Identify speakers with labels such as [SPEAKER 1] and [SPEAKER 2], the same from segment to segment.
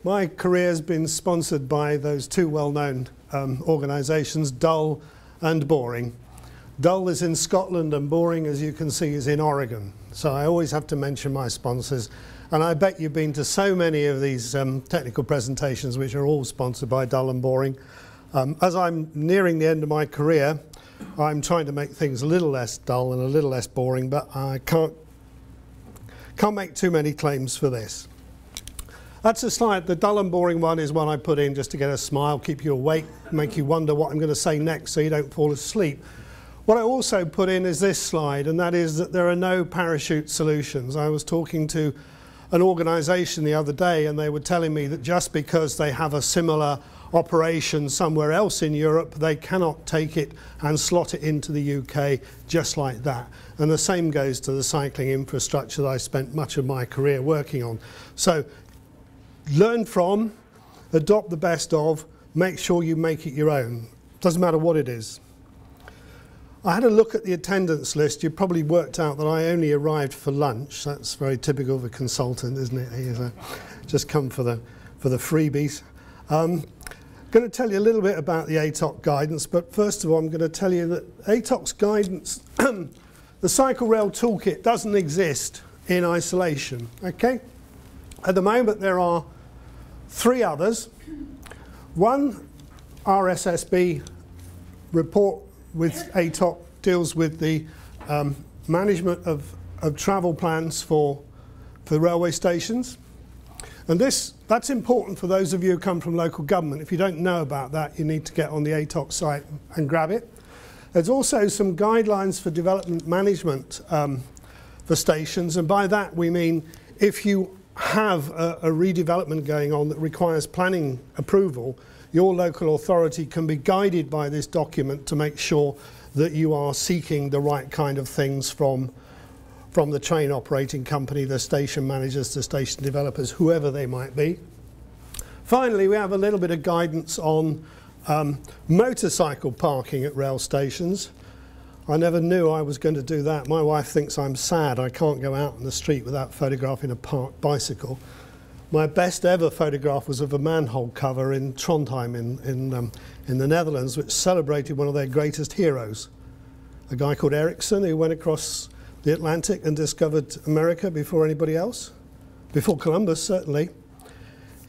[SPEAKER 1] my career has been sponsored by those two well-known organisations, Dull and Boring. Dull is in Scotland and Boring, as you can see, is in Oregon. So I always have to mention my sponsors. And I bet you've been to so many of these technical presentations which are all sponsored by Dull and Boring. As I'm nearing the end of my career, I'm trying to make things a little less dull and a little less boring, but I can't make too many claims for this. That's a slide. The dull and boring one is one I put in just to get a smile, keep you awake, make you wonder what I'm going to say next so you don't fall asleep. What I also put in is this slide, and that is that there are no parachute solutions. I was talking to an organisation the other day, and they were telling me that just because they have a similar operation somewhere else in Europe, they cannot take it and slot it into the UK just like that. And the same goes to the cycling infrastructure that I spent much of my career working on. So learn from, adopt the best of, make sure you make it your own. Doesn't matter what it is. I had a look at the attendance list. You probably worked out that I only arrived for lunch. That's very typical of a consultant, isn't it? He's just come for the freebies. I'm going to tell you a little bit about the ATOC guidance, but first of all I'm going to tell you that ATOC's guidance, the Cycle Rail Tool Kit doesn't exist in isolation, okay? At the moment there are 3 others. One RSSB report with ATOC deals with the management of travel plans for railway stations. And that's important for those of you who come from local government. If you don't know about that, you need to get on the ATOC site and grab it. There's also some guidelines for development management for stations, and by that we mean if you have a redevelopment going on that requires planning approval, your local authority can be guided by this document to make sure that you are seeking the right kind of things from the train operating company, the station managers, the station developers, whoever they might be. Finally, we have a little bit of guidance on motorcycle parking at rail stations. I never knew I was going to do that. My wife thinks I'm sad. I can't go out on the street without photographing a parked bicycle. My best ever photograph was of a manhole cover in Trondheim in the Netherlands, which celebrated one of their greatest heroes, a guy called Ericsson, who went across the Atlantic and discovered America before anybody else, before Columbus certainly.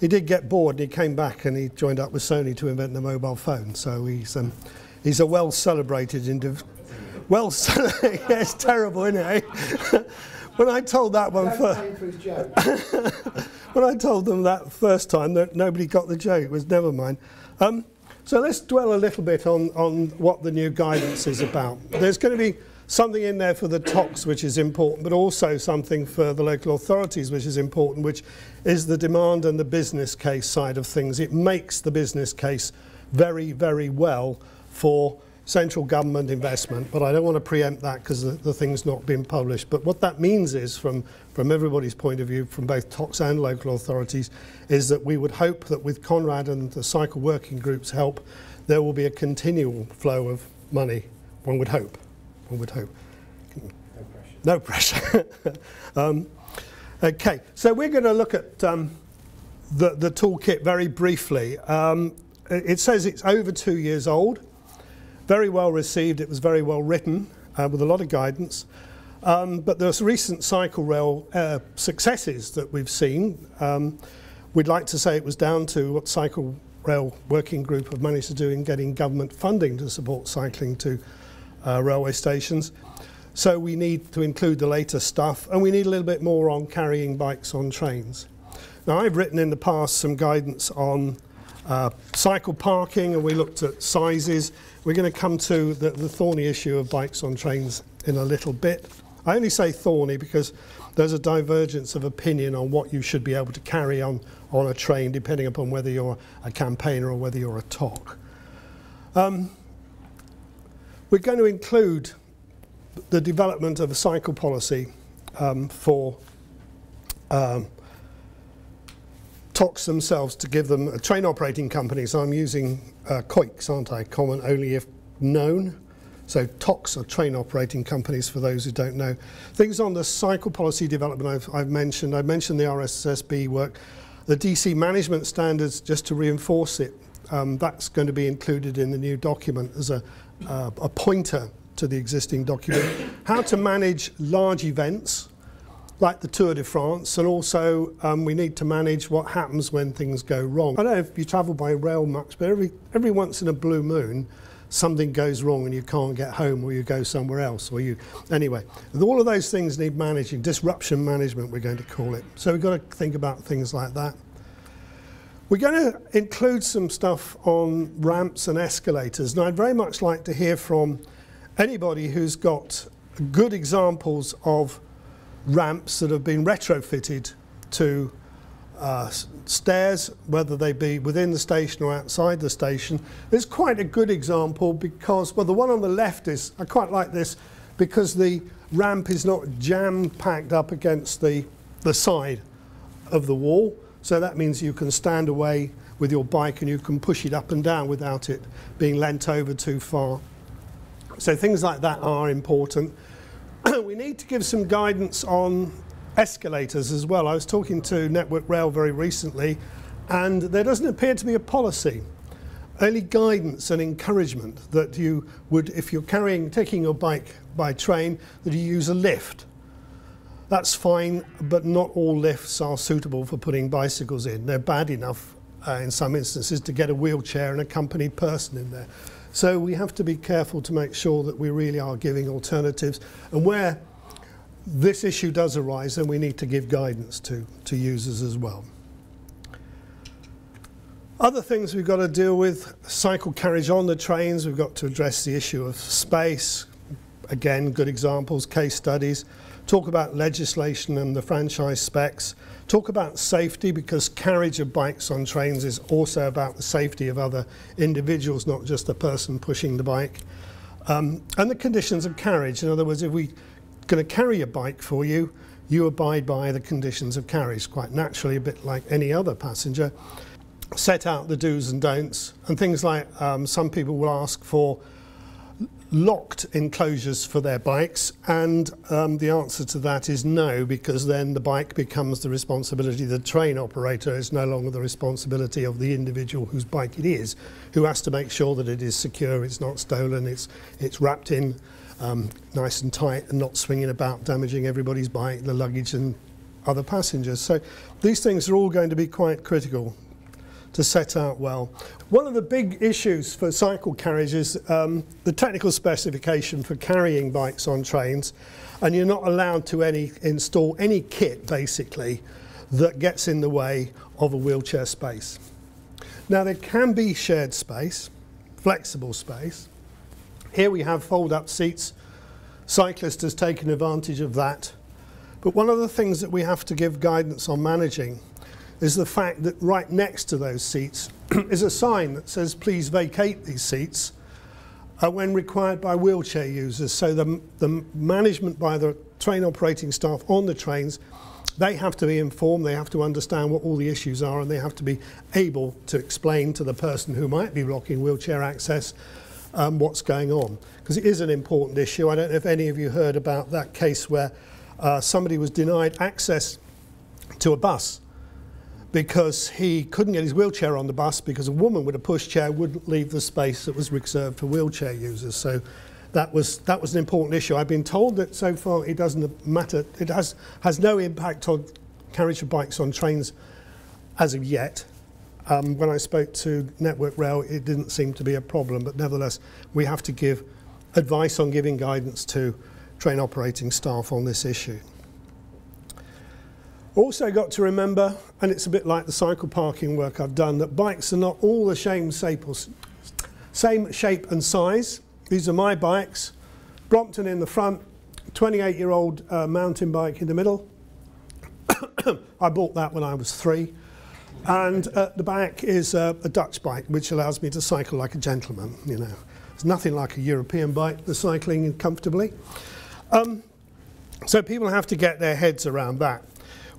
[SPEAKER 1] He did get bored and he came back and he joined up with Sony to invent the mobile phone. So he's a well celebrated individual. Well, yeah, it's terrible, isn't it? When I told that one first, when I told them that first time, that nobody got the joke. It was never mind. So let's dwell a little bit on what the new guidance is about. There's going to be something in there for the TOCs, which is important, but also something for the local authorities, which is important, which is the demand and the business case side of things. It makes the business case very, very well for central government investment, but I don't want to preempt that because the thing's not been published. But what that means is, from everybody's point of view, from both TOCs and local authorities, is that we would hope that with Conrad and the Cycle Working Group's help, there will be a continual flow of money. One would hope. One would hope. No pressure. No pressure. Okay, so we're going to look at the toolkit very briefly. It says it's over 2 years old. Very well received. It was very well written with a lot of guidance. But there's recent cycle rail successes that we've seen. We'd like to say it was down to what Cycle Rail Working Group have managed to do in getting government funding to support cycling to railway stations. So we need to include the latest stuff, and we need a little bit more on carrying bikes on trains. Now, I've written in the past some guidance on cycle parking, and we looked at sizes. We're going to come to the thorny issue of bikes on trains in a little bit. I only say thorny because there's a divergence of opinion on what you should be able to carry on a train, depending upon whether you're a campaigner or whether you're a TOC. We're going to include the development of a cycle policy for TOCs themselves, to give them train operating companies. I'm using COICs, aren't I? Common only if known. So TOCs are train operating companies, for those who don't know. Things on the cycle policy development I've mentioned. I mentioned the RSSB work. The DC management standards, just to reinforce it, that's going to be included in the new document as a pointer to the existing document. How to manage large events like the Tour de France, and also we need to manage what happens when things go wrong. I don't know if you travel by rail much, but every once in a blue moon something goes wrong and you can't get home, or you go somewhere else, or anyway, all of those things need managing. Disruption management, we're going to call it. So we've got to think about things like that. We're going to include some stuff on ramps and escalators, and I'd very much like to hear from anybody who's got good examples of ramps that have been retrofitted to stairs, whether they be within the station or outside the station. There's quite a good example because, well, the one on the left is, I quite like this because the ramp is not jam-packed up against the side of the wall. So that means you can stand away with your bike and you can push it up and down without it being leant over too far. So things like that are important. We need to give some guidance on escalators as well. I was talking to Network Rail very recently, and there doesn't appear to be a policy, only guidance and encouragement that you would, if you're taking your bike by train, that you use a lift. That's fine, but not all lifts are suitable for putting bicycles in. They're bad enough in some instances to get a wheelchair and accompanied person in there. So we have to be careful to make sure that we really are giving alternatives, and where this issue does arise, then we need to give guidance to users as well. Other things we've got to deal with: cycle carriage on the trains. We've got to address the issue of space. Again, good examples, case studies. Talk about legislation and the franchise specs. Talk about safety, because carriage of bikes on trains is also about the safety of other individuals, not just the person pushing the bike. And the conditions of carriage. In other words, if we're going to carry a bike for you, you abide by the conditions of carriage, quite naturally, a bit like any other passenger. Set out the do's and don'ts, and things like some people will ask for locked enclosures for their bikes, and the answer to that is no, because then the bike becomes the responsibility of the train operator. It's no longer the responsibility of the individual whose bike it is, who has to make sure that it is secure, it's not stolen, it's wrapped in nice and tight and not swinging about, damaging everybody's bike, the luggage and other passengers. So these things are all going to be quite critical to set out well. One of the big issues for cycle carriage is the technical specification for carrying bikes on trains, and you're not allowed to install any kit basically that gets in the way of a wheelchair space. Now there can be shared space, flexible space. Here we have fold-up seats. Cyclist has taken advantage of that. But one of the things that we have to give guidance on managing is the fact that right next to those seats is a sign that says, please vacate these seats when required by wheelchair users. So the management by the train operating staff on the trains, they have to be informed, they have to understand what all the issues are, and they have to be able to explain to the person who might be blocking wheelchair access what's going on. Because it is an important issue. I don't know if any of you heard about that case where somebody was denied access to a bus because he couldn't get his wheelchair on the bus because a woman with a pushchair wouldn't leave the space that was reserved for wheelchair users. So that was an important issue. I've been told that so far it doesn't matter. It has no impact on carriage of bikes on trains as of yet. When I spoke to Network Rail, it didn't seem to be a problem, but nevertheless, we have to give advice on giving guidance to train operating staff on this issue. Also got to remember, and it's a bit like the cycle parking work I've done, that bikes are not all the same shape and size. These are my bikes. Brompton in the front, 28-year-old mountain bike in the middle. I bought that when I was 3. And at the back is a Dutch bike, which allows me to cycle like a gentleman, you know. It's nothing like a European bike for cycling comfortably. So people have to get their heads around that.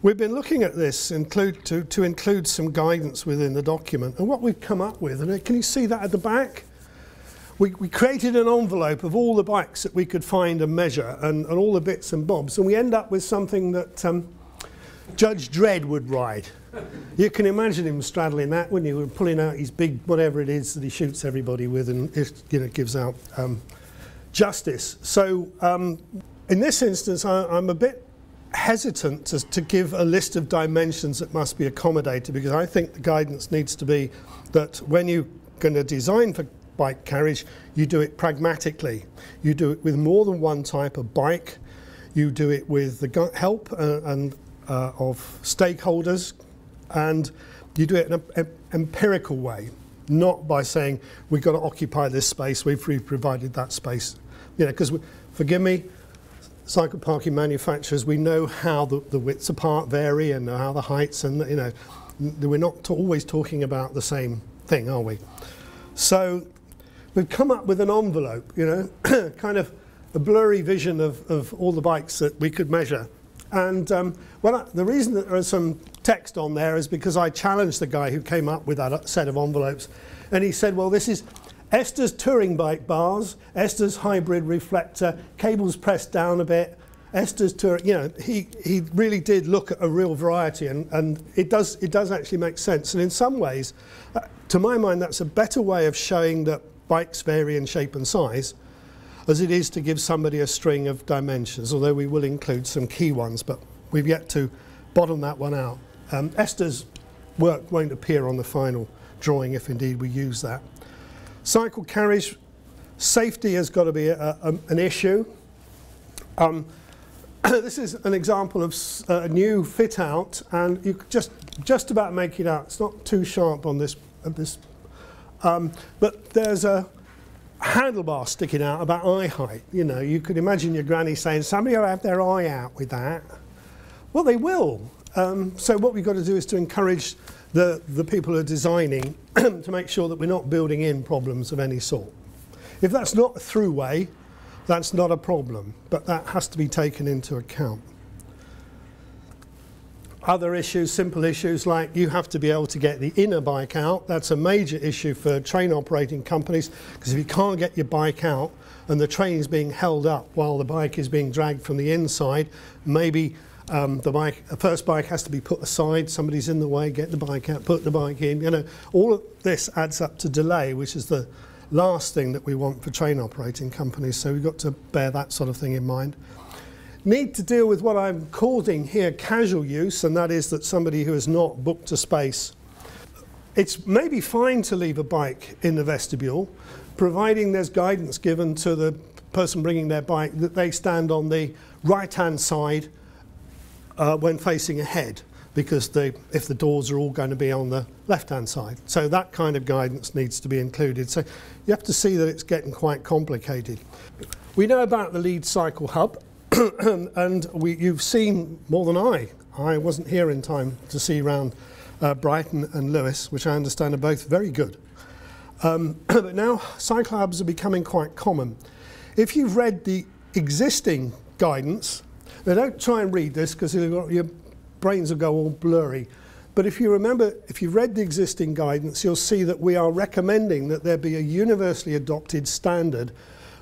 [SPEAKER 1] We've been looking at this to include some guidance within the document, and what we've come up with, and can you see that at the back? We created an envelope of all the bikes that we could find and measure, and all the bits and bobs, and we end up with something that Judge Dredd would ride. You can imagine him straddling that when you were pulling out his big whatever it is that he shoots everybody with, and it, you know, gives out justice. So in this instance, I'm a bit hesitant to give a list of dimensions that must be accommodated, because I think the guidance needs to be that when you're going to design for bike carriage, you do it pragmatically. You do it with more than one type of bike. You do it with the help of stakeholders, and you do it in an empirical way, not by saying we've got to occupy this space, we've provided that space. You know, because forgive me, cycle parking manufacturers, we know how the widths apart vary and how the heights, and you know, we're not always talking about the same thing, are we? So we've come up with an envelope, you know, kind of a blurry vision of all the bikes that we could measure. And well, the reason that there is some text on there is because I challenged the guy who came up with that set of envelopes, and he said, well, this is Esther's touring bike bars, Esther's hybrid reflector, cables pressed down a bit, Esther's touring, you know, he really did look at a real variety, and it does actually make sense. And in some ways, to my mind, that's a better way of showing that bikes vary in shape and size, as it is to give somebody a string of dimensions, although we will include some key ones, but we've yet to bottom that one out. Esther's work won't appear on the final drawing if indeed we use that. Cycle carriage, safety has got to be an issue. This is an example of a new fit out, and you could just about make it out. It's not too sharp on this, but there's a handlebar sticking out about eye height. You know, you could imagine your granny saying, somebody will have their eye out with that. Well, they will. So what we've got to do is to encourage the people who are designing to make sure that we're not building in problems of any sort. If that's not a throughway, that's not a problem, but that has to be taken into account. Other issues, simple issues, like you have to be able to get the inner bike out. That's a major issue for train operating companies, because if you can't get your bike out and the train is being held up while the bike is being dragged from the inside, maybe the first bike has to be put aside, somebody's in the way, get the bike out, put the bike in. You know, all of this adds up to delay, which is the last thing that we want for train operating companies, so we've got to bear that sort of thing in mind. Need to deal with what I'm calling here casual use, and that is that somebody who has not booked a space. It's maybe fine to leave a bike in the vestibule, providing there's guidance given to the person bringing their bike that they stand on the right-hand side when facing ahead, because if the doors are all going to be on the left-hand side. So that kind of guidance needs to be included. So you have to see that it's getting quite complicated. We know about the lead cycle hub, and you've seen more than I. I wasn't here in time to see around Brighton and Lewis, which I understand are both very good. But now cycle hubs are becoming quite common. If you've read the existing guidance, now don't try and read this because your brains will go all blurry. But if you remember, if you've read the existing guidance, you'll see that we are recommending that there be a universally adopted standard,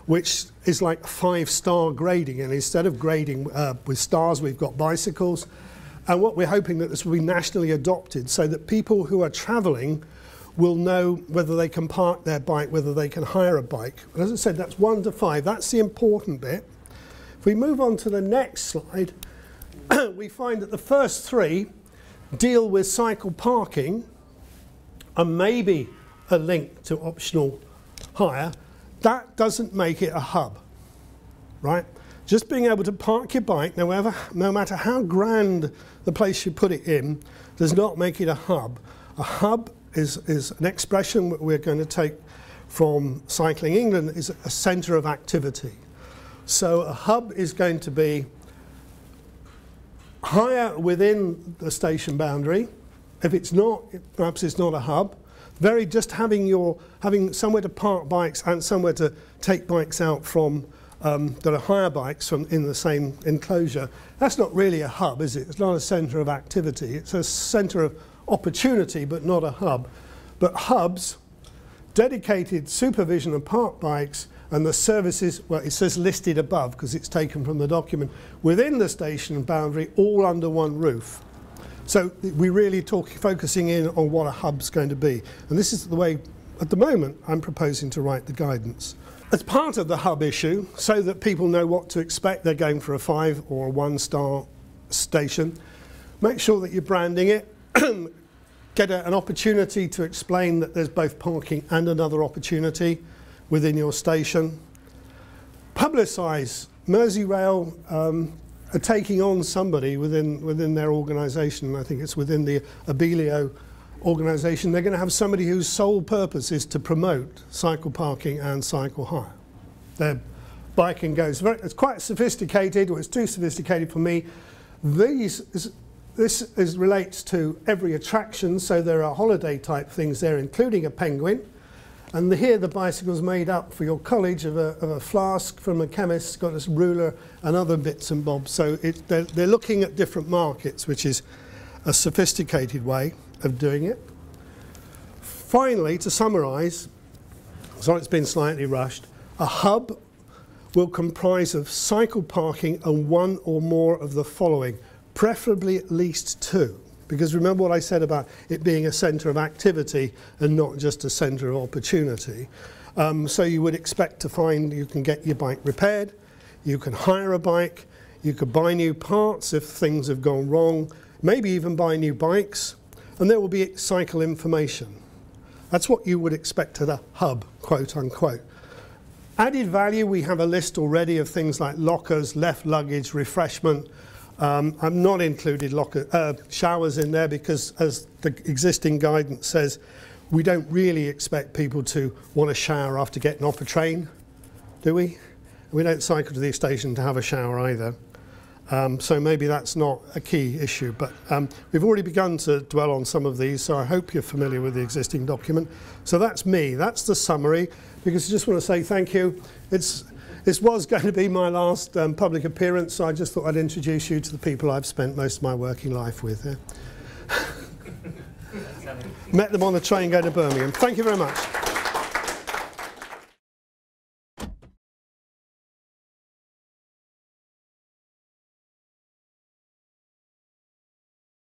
[SPEAKER 1] which is like 5-star grading. And instead of grading with stars, we've got bicycles. And what we're hoping that this will be nationally adopted, so that people who are travelling will know whether they can park their bike, whether they can hire a bike. And as I said, that's 1 to 5. That's the important bit. If we move on to the next slide, we find that the first 3 deal with cycle parking and maybe a link to optional hire. That doesn't make it a hub, right? Just being able to park your bike, no matter how grand the place you put it in, does not make it a hub. A hub is an expression that we're going to take from Cycling England, is a centre of activity. So a hub is going to be higher within the station boundary. If it's not, perhaps it's not a hub. Just having somewhere to park bikes and somewhere to take bikes out from that are hire bikes from in the same enclosure. That's not really a hub, is it? It's not a centre of activity. It's a centre of opportunity, but not a hub. But hubs, dedicated supervision of park bikes, and the services, well, it says listed above because it's taken from the document, within the station boundary, all under one roof. So we're really focusing in on what a hub's going to be. And this is the way, at the moment, I'm proposing to write the guidance. As part of the hub issue, so that people know what to expect, they're going for a 5 or a 1-star station, make sure that you're branding it, get an opportunity to explain that there's both parking and another opportunity within your station. Publicise. Merseyrail are taking on somebody within their organisation. I think it's within the Abellio organisation. They're going to have somebody whose sole purpose is to promote cycle parking and cycle hire. Their biking goes it's quite sophisticated, or it's too sophisticated for me. This relates to every attraction, so there are holiday type things there, including a penguin. And here the bicycle's made up for your college of a flask from a chemist, got this ruler and other bits and bobs. So they're looking at different markets, which is a sophisticated way of doing it. Finally, to summarise, sorry it's been slightly rushed, a hub will comprise of cycle parking and one or more of the following, preferably at least 2. Because remember what I said about it being a centre of activity and not just a centre of opportunity. So you would expect to find you can get your bike repaired, you can hire a bike, you could buy new parts if things have gone wrong, maybe even buy new bikes, and there will be cycle information. That's what you would expect at a hub, quote unquote. Added value, we have a list already of things like lockers, left luggage, refreshment. I've not included showers in there because, as the existing guidance says, we don't really expect people to want to shower after getting off a train, do we? We don't cycle to the station to have a shower either. So maybe that's not a key issue, but we've already begun to dwell on some of these, so I hope you're familiar with the existing document. So that's me, that's the summary, because I just want to say thank you. This was going to be my last public appearance, so I just thought I'd introduce you to the people I've spent most of my working life with. Yeah. Met them on the train going to Birmingham. Thank you very much.